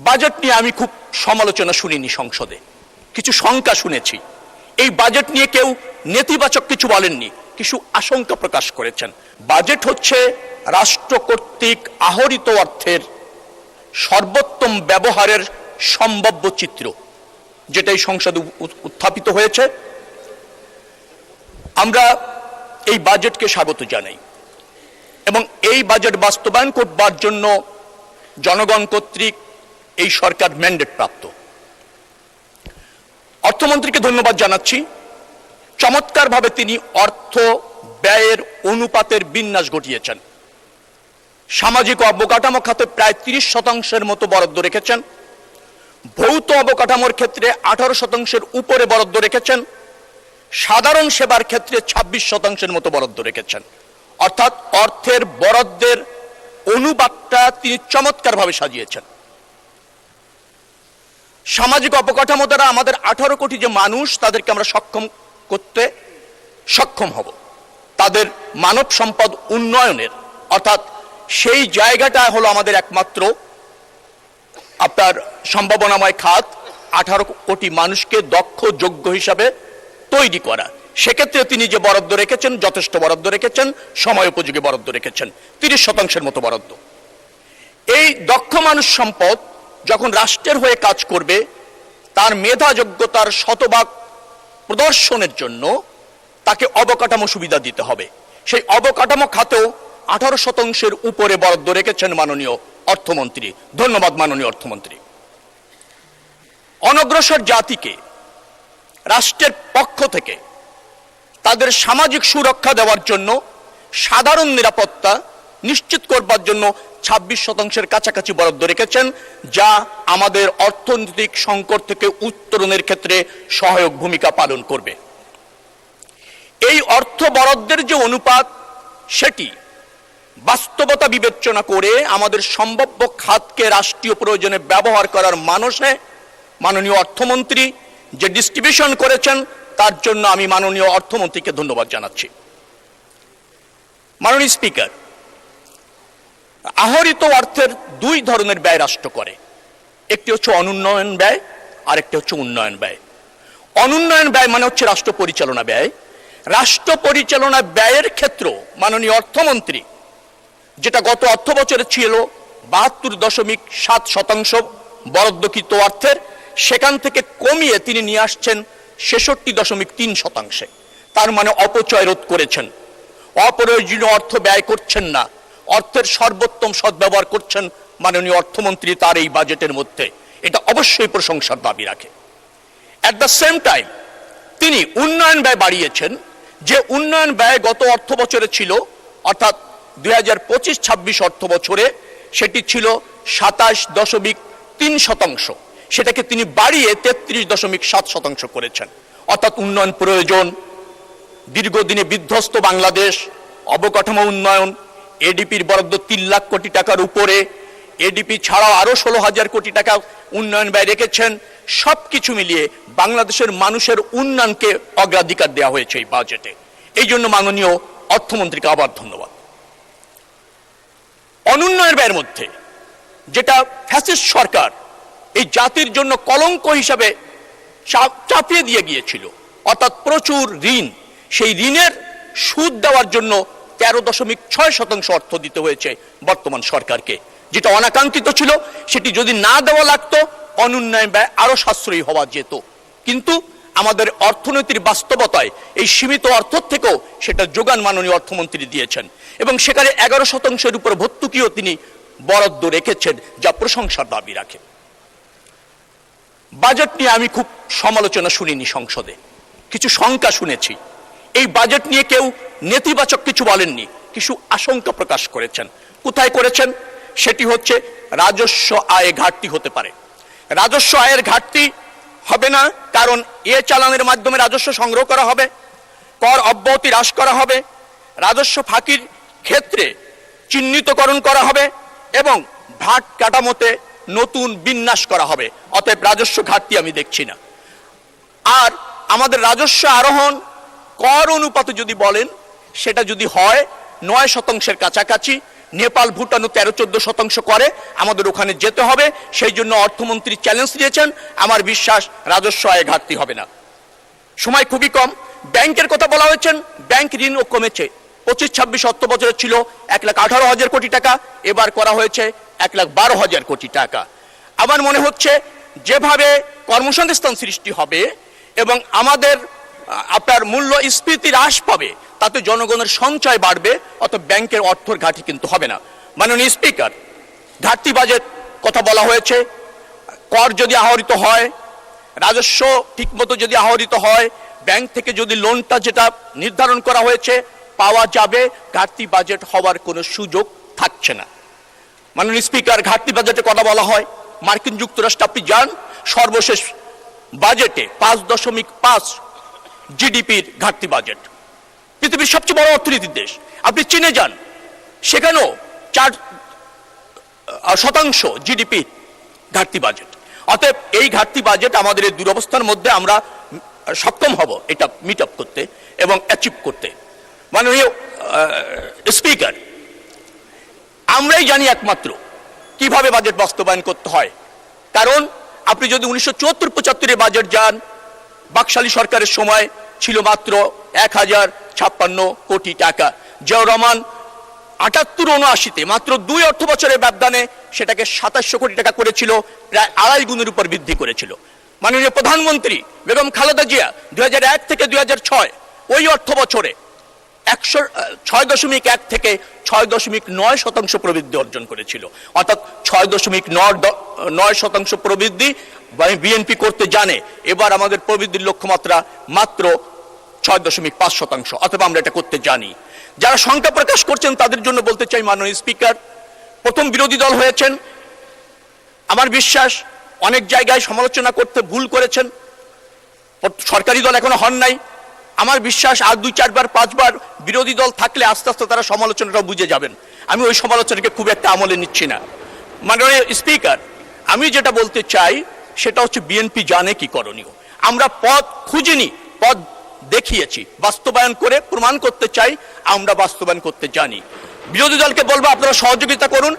Budget নিয়ে আমি খুব সমালোচনা শুনিনি সংসদে, কিছু শঙ্কা শুনেছি। এই বাজেট নিয়ে কেউ নেতিবাচক কিছু বলেননি, কিছু আশঙ্কা প্রকাশ করেছেন। বাজেট হচ্ছে রাষ্ট্র কর্তৃক আহরিত অর্থের সর্বোত্তম ব্যবহারের সম্ভাব্য চিত্র, যেটা এই সংসদে উত্থাপিত হয়েছে। আমরা এই বাজেটকে স্বাগত জানাই এবং এই বাজেট বাস্তবায়ন করবার জন্য জনগণ কর্তৃক এই সরকার ম্যান্ডেট প্রাপ্ত। অর্থমন্ত্রীকে ধন্যবাদ জানাচ্ছি, চমৎকারভাবে তিনি অর্থ ব্যয়ের অনুপাতের বিন্যাস ঘটিয়েছেন। সামাজিক অবকাঠামো খাতে প্রায় 30% মতো বরাদ্দ রেখেছেন, ভৌত অবকাঠামোর ক্ষেত্রে 18% উপরে বরাদ্দ রেখেছেন, সাধারণ সেবার ক্ষেত্রে 26% মতো বরাদ্দ রেখেছেন। অর্থাৎ অর্থের বরাদ্দের অনুপাতটা তিনি চমৎকারভাবে সাজিয়েছেন। সামাজিক অবকাঠামো দ্বারা আমাদের 18 কোটি যে মানুষ, তাদেরকে আমরা সক্ষম করতে সক্ষম হব। তাদের মানব সম্পদ উন্নয়নের, অর্থাৎ সেই জায়গাটা হলো আমাদের একমাত্র আপনার সম্ভাবনাময় খাত। 18 কোটি মানুষকে দক্ষ যোগ্য হিসাবে তৈরি করা, সেক্ষেত্রে তিনি যে বরাদ্দ রেখেছেন, যথেষ্ট বরাদ্দ রেখেছেন, সময় উপযোগী বরাদ্দ রেখেছেন, 30% মতো বরাদ্দ। এই দক্ষ মানুষ সম্পদ যখন রাষ্ট্রের হয়ে কাজ করবে, তার মেধা যোগ্যতার শতভাগ প্রদর্শনের জন্য তাকে অবকাঠামো সুবিধা দিতে হবে। সেই অবকাঠামো খাতেও 18% উপরে বরাদ্দ রেখেছেন মাননীয় অর্থমন্ত্রী। ধন্যবাদ মাননীয় অর্থমন্ত্রী। অনগ্রসর জাতিকে রাষ্ট্রের পক্ষ থেকে তাদের সামাজিক সুরক্ষা দেওয়ার জন্য, সাধারণ নিরাপত্তা নিশ্চিত করবার জন্য 26% কাছাকাছি বরাদ্দ রেখেছেন, যা আমাদের অর্থনৈতিক সংকট থেকে উত্তরণের ক্ষেত্রে সহায়ক ভূমিকা পালন করবে। এই অর্থ বরাদ্দের যে অনুপাত, সেটি বাস্তবতা বিবেচনা করে আমাদের সম্ভাব্য খাতকে রাষ্ট্রীয় প্রয়োজনে ব্যবহার করার মানসে মাননীয় অর্থমন্ত্রী যে ডিস্ট্রিবিউশন করেছেন, তার জন্য আমি মাননীয় অর্থমন্ত্রীকে ধন্যবাদ জানাচ্ছি। মাননীয় স্পিকার, আহরিত অর্থের দুই ধরনের ব্যয় রাষ্ট্র করে। একটি হচ্ছে অনুন্নয়ন ব্যয়, আরেকটি হচ্ছে উন্নয়ন ব্যয়। অনুন্নয়ন ব্যয় মানে হচ্ছে রাষ্ট্র পরিচালনা ব্যয়। রাষ্ট্র পরিচালনা ব্যয়ের ক্ষেত্রে মাননীয় অর্থমন্ত্রী, যেটা গত অর্থ বছরে ছিল 72.7% বরাদ্দকৃত অর্থের, সেখান থেকে কমিয়ে তিনি নিয়ে আসছেন 66.3%। তার মানে অপচয় রোধ করেছেন, অপ্রয়োজনীয় অর্থ ব্যয় করছেন না, অর্থের সর্বোত্তম সদ্ব্যবহার করছেন মাননীয় অর্থমন্ত্রী তার এই বাজেটের মধ্যে। এটা অবশ্যই প্রশংসার দাবি রাখে। অ্যাট দ্য সেম টাইম তিনি উন্নয়ন ব্যয় বাড়িয়েছেন। যে উন্নয়ন ব্যয় গত অর্থ বছরে ছিল, অর্থাৎ 2025-26 অর্থ বছরে সেটি ছিল 27.3%, সেটাকে তিনি বাড়িয়ে 33.7% করেছেন। অর্থাৎ উন্নয়ন প্রয়োজন, দীর্ঘদিনে বিধ্বস্ত বাংলাদেশ, অবকাঠামো উন্নয়ন, এডিপির বরাদ্দ 3 লাখ কোটি টাকার উপরে, এডিপি ছাড়াও আরো 16,000 কোটি টাকা উন্নয়ন ব্যয় রেখেছেন। সবকিছু মিলিয়ে বাংলাদেশের মানুষের উন্নয়নকে অগ্রাধিকার দেওয়া হয়েছে এই বাজেটে। এই জন্য মাননীয় অর্থমন্ত্রীকে আবার ধন্যবাদ। অনুন্নয়ন ব্যয়ের মধ্যে যেটা ফ্যাসিস্ট সরকার এই জাতির জন্য কলঙ্ক হিসাবে চাপিয়ে দিয়ে গিয়েছিল, অর্থাৎ প্রচুর ঋণ, সেই ঋণের সুদ দেওয়ার জন্য 13.6% অর্থ দিতে হয়েছে বর্তমান সরকারকে, যেটা অনাকাঙ্ক্ষিত ছিল। সেটি যদি না দেওয়া লাগতো, অনুন্নয়ন ব্যয় আরো সাশ্রয়ী হওয়া যেত। কিন্তু আমাদের অর্থনীতির বাস্তবতায় এই সীমিত অর্থ থেকেও সেটা যোগান মাননীয় অর্থমন্ত্রী দিয়েছেন এবং সেখানে 11% উপর ভর্তুকিও তিনি বরাদ্দ রেখেছেন, যা প্রশংসার দাবি রাখে। বাজেট নিয়ে আমি খুব সমালোচনা শুনিনি সংসদে, কিছু শঙ্কা শুনেছি। এই বাজেট নিয়ে কেউ নেতিবাচক কিছু বলেননি, কিছু আশঙ্কা প্রকাশ করেছেন। কোথায় করেছেন? সেটি হচ্ছে রাজস্ব আয়ে ঘাটতি হতে পারে। রাজস্ব আয়ের ঘাটতি হবে না, কারণ চালানের মাধ্যমে রাজস্ব সংগ্রহ করা হবে, কর অব্যাহতি হ্রাস করা হবে, রাজস্ব ফাঁকির ক্ষেত্রে চিহ্নিতকরণ করা হবে এবং ভাট কাঠামোতে নতুন বিন্যাস করা হবে। অতএব রাজস্ব ঘাটতি আমি দেখছি না। আর আমাদের রাজস্ব আরোহণ কর অনুপাতে যদি বলেন, সেটা যদি হয় 9% কাছাকাছি, নেপাল ভুটানও 13-14% করে, আমাদের ওখানে যেতে হবে। সেই জন্য অর্থমন্ত্রী চ্যালেঞ্জ দিয়েছেন, আমার বিশ্বাস রাজস্ব আয়ে ঘাটতি হবে না। সময় খুবই কম। ব্যাংকের কথা বলা হয়েছেন, ব্যাংক ঋণও কমেছে। 25-26 অর্থ বছরে ছিল 1,18,000 কোটি টাকা, এবার করা হয়েছে 1,12,000 কোটি টাকা। আমার মনে হচ্ছে যেভাবে কর্মসংস্থান সৃষ্টি হবে এবং আমাদের আপনার মূল্যস্ফীতি হ্রাস পাবে, তাতে জনগণের সঞ্চয় বাড়বে, অত ব্যাংকের অর্থের ঘাটতি কিন্তু হবে না। মাননীয় স্পিকার, ঘাটতি বাজেট কথা বলা হয়েছে। কর যদি আহরিত হয়, রাজস্ব ঠিকমতো যদি আহরিত হয়, ব্যাংক থেকে যদি লোনটা যেটা নির্ধারণ করা হয়েছে পাওয়া যাবে, ঘাটতি বাজেট হওয়ার কোনো সুযোগ থাকছে না। মাননীয় স্পিকার, ঘাটতি বাজেটে কথা বলা হয়, মার্কিন যুক্তরাষ্ট্র আপনি যান, সর্বশেষ বাজেটে 5.5 জিডিপির ঘাটতি বাজেট। পৃথিবীর সবচেয়ে বড় অর্থনীতির দেশ। আপনি চীনে যান, সেখানেও 4% জিডিপি ঘাটতি বাজেট। অতএব এই ঘাটতি বাজেট আমাদের এই দুরবস্থার মধ্যে আমরা সক্ষম হব এটা মিট আপ করতে এবং অ্যাচিভ করতে। মাননীয় স্পিকার, আমরাই জানি একমাত্র কিভাবে বাজেট বাস্তবায়ন করতে হয়। কারণ আপনি যদি 1974-75 বাজেট যান, বাকশালী সরকারের সময় ছিল মাত্র 1056 কোটি টাকা। জিয়াউর রহমান 78-79-তে মাত্র 2 অর্থ বছরের ব্যবধানে সেটাকে 2700 কোটি টাকা করেছিল, প্রায় 2.5 গুণের উপর বৃদ্ধি করেছিল। মাননীয় প্রধানমন্ত্রী বেগম খালেদা জিয়া 2001 থেকে 2006 ওই অর্থ বছরে 6.1 থেকে 6.9% প্রবৃদ্ধি অর্জন করেছিল। অর্থাৎ 6.9% প্রবৃদ্ধি বিএনপি করতে জানে। এবার আমাদের প্রবৃদ্ধির লক্ষ্যমাত্রা মাত্র 6.5%, অথবা আমরা এটা করতে জানি। যারা শঙ্কা প্রকাশ করছেন তাদের জন্য বলতে চাই, মাননীয় স্পিকার, প্রথম বিরোধী দল হয়েছেন, আমার বিশ্বাস অনেক জায়গায় সমালোচনা করতে ভুল করেছেন। সরকারি দল এখনো হন নাই। আমার বিশ্বাস আর 2-4 বার 5 বার বিরোধী দল থাকলে আস্তে আস্তে তারা সমালোচনাটা বুঝে যাবেন। আমি ওই সমালোচনাকে খুব একটা আমলে নিচ্ছি না। মাননীয় স্পিকার, আমি যেটা বলতে চাই সেটা হচ্ছে বিএনপি জানে কি করণীয়। আমরা পথ খুঁজিনি, পথ দেখিয়েছি, বাস্তবায়ন করে প্রমাণ করতে চাই আমরা বাস্তবায়ন করতে জানি। বিরোধী দলকে বলবো আপনারা সহযোগিতা করুন।